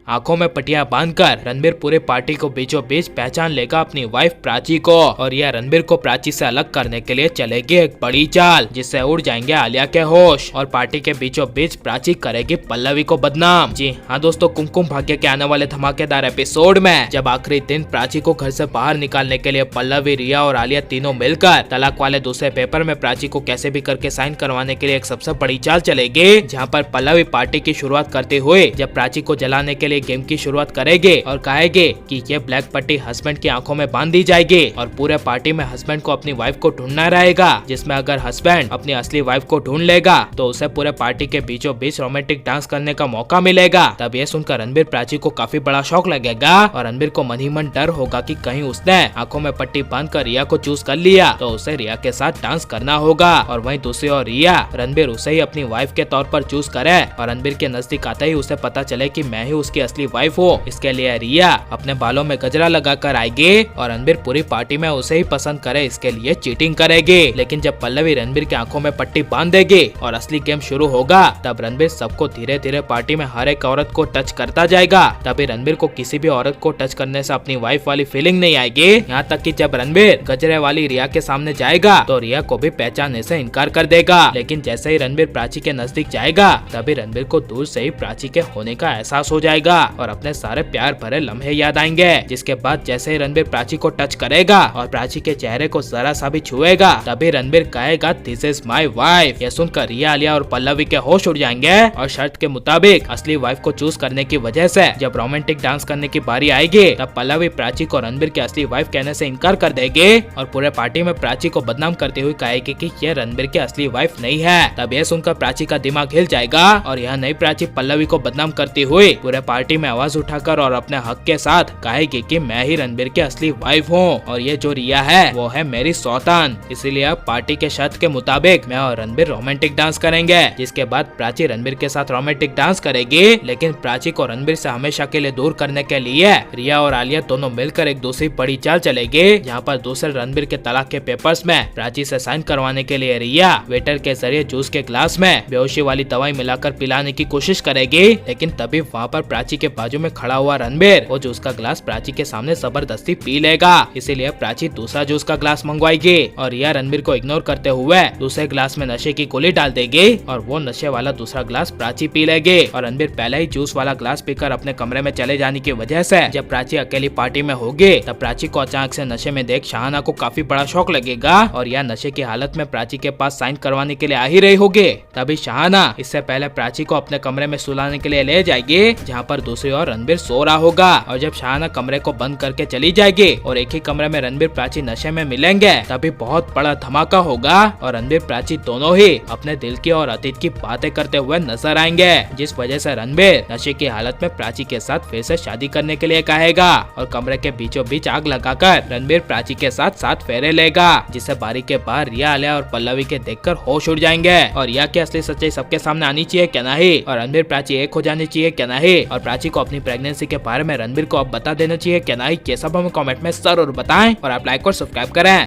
आंखों में पट्टियां बांधकर रणबीर पूरे पार्टी को बीचों बीच पहचान लेगा अपनी वाइफ प्राची को, और यह रणबीर को प्राची से अलग करने के लिए चलेगी एक बड़ी चाल, जिससे उड़ जाएंगे आलिया के होश और पार्टी के बीचों बीच प्राची करेगी पल्लवी को बदनाम। जी हाँ दोस्तों, कुमकुम भाग्य के आने वाले धमाकेदार एपिसोड में जब आखिरी दिन प्राची को घर से बाहर निकालने के लिए पल्लवी, रिया और आलिया तीनों मिलकर तलाक वाले दूसरे पेपर में प्राची को कैसे भी करके साइन करवाने के लिए एक सबसे बड़ी चाल चलेगी, जहाँ पर पल्लवी पार्टी की शुरुआत करते हुए जब प्राची को जलाने के लिए गेम की शुरुआत करेगी और कहेगी कि ये ब्लैक पट्टी हस्बैंड की आंखों में बांध दी जाएगी और पूरे पार्टी में हस्बैंड को अपनी वाइफ को ढूंढना रहेगा, जिसमें अगर हस्बैंड अपनी असली वाइफ को ढूंढ लेगा तो उसे पूरे पार्टी के बीचों बीच रोमांटिक डांस करने का मौका मिलेगा। तब ये सुनकर रणबीर प्राची को काफी बड़ा शौक लगेगा और रणबीर को मन ही मन डर होगा कि कहीं उसने आंखों में पट्टी बांधकर रिया को चूज कर लिया तो उसे रिया के साथ डांस करना होगा, और वहीं दूसरी ओर रिया रणबीर उसे ही अपनी वाइफ के तौर पर चूज करे और रणबीर के नजदीक आते ही उसे पता चले कि मैं ही उसकी असली वाइफ हूँ। इसके लिए रिया अपने बालों में गजरा लगाकर आएगी और रणबीर पूरी पार्टी में उसे ही पसंद करे, इसके लिए चीटिंग करेगी। लेकिन जब पल्लवी रणबीर की आंखों में पट्टी बांध देगी और असली गेम शुरू होगा, तब रणबीर सबको धीरे धीरे पार्टी में हर एक औरत को टच करता जाएगा। तभी रणबीर को किसी भी औरत को टच करने से अपनी वाइफ वाली फीलिंग नहीं आएगी। यहाँ तक कि जब रणबीर गजरे वाली रिया के सामने जाएगा तो रिया को भी पहचानने से इनकार कर देगा। लेकिन जैसे ही रणबीर प्राची के नजदीक जाएगा तभी रणबीर को दूर से ही प्राची के होने का एहसास हो जाएगा और अपने सारे प्यार भरे लम्हे याद आएंगे। जिसके बाद जैसे ही रणबीर प्राची को टच करेगा और प्राची के चेहरे को जरा सा भी छुएगा तभी रणबीर कहेगा दिस इज माई वाइफ। यह सुनकर रिया, आलिया और पल्लवी के होश उड़ जाएंगे और शर्त के मुताबिक असली वाइफ को चूज करने की वजह से जब रोमांटिक डांस करने की बारी आएगी तब पल्लवी प्राची को रणबीर की असली वाइफ कहने से इनकार कर देगी और पूरे पार्टी में प्राची को बदनाम करते हुए कहेगी कि यह रणबीर की असली वाइफ नहीं है। तब यह सुनकर प्राची का दिमाग हिल जाएगा और यह नई प्राची पल्लवी को बदनाम करती हुई पूरे पार्टी में आवाज उठाकर और अपने हक के साथ कहेगी कि मैं ही रणबीर की असली वाइफ हूँ और ये जो रिया है वो है मेरी सौतान। इसीलिए अब पार्टी के शर्त के मुताबिक मैं और रणबीर रोमांटिक डांस करेंगे। जिसके बाद प्राची रणबीर के साथ रोमांटिक डांस करेगी। लेकिन प्राची को रणबीर से हमेशा के लिए दूर करने के लिए रिया और आलिया दोनों मिलकर एक दूसरी बड़ी चाल चलेगी, जहाँ पर दूसरे रणबीर के तलाक के पेपर्स में प्राची से साइन करवाने के लिए रिया वेटर के जरिए जूस के ग्लास में बेहोशी वाली दवाई मिलाकर पिलाने की कोशिश करेगी। लेकिन तभी वहाँ पर प्राची के बाजू में खड़ा हुआ रणबीर वो जूस का ग्लास प्राची के सामने जबरदस्ती पी लेगा। इसीलिए प्राची दूसरा जूस का ग्लास मंगवाएगी और रिया रणबीर को इग्नोर करते हुए दूसरे ग्लास में नशे की गोली डाल देगी और वो नशे वाला दूसरा ग्लास प्राची पी लेगी। और रणबीर पहले ही जूस वाला ग्लास पीकर अपने कमरे में चले जाने की वजह से जब प्राची अकेली पार्टी में होगी तब प्राची को अचानक से नशे में देख शाहाना को काफी बड़ा शौक लगेगा और यह नशे की हालत में प्राची के पास साइन करवाने के लिए आ ही रही होगी। तभी शाहाना इससे पहले प्राची को अपने कमरे में सुलाने के लिए ले जाएगी, जहाँ पर दूसरी ओर रणबीर सो रहा होगा। और जब शाहाना कमरे को बंद करके चली जाएगी और एक ही कमरे में रणबीर प्राची नशे में मिलेंगे तभी बहुत बड़ा धमाका होगा और रणबीर प्राची दोनों ही अपने दिल की और अतीत की बातें करते हुए नजर आएंगे, जिस वजह से रणबीर नशे की हालत में प्राची के साथ फिर से शादी करने के लिए कहेगा और कमरे के बीचों बीच आग लगाकर रणबीर प्राची के साथ 7 फेरे लेगा, जिसे बारी के बाहर रिया, आलिया और पल्लवी के देखकर होश उड़ जाएंगे। और रिया की असली सच्चाई सबके सामने आनी चाहिए क्या नहीं, और रणबीर प्राची एक हो जानी चाहिए क्या नहीं, और प्राची को अपनी प्रेगनेंसी के बारे में रणबीर को अब बता देना चाहिए क्या नहीं, ये सब हमें कमेंट में जरूर बताएं और आप लाइक और सब्सक्राइब करें।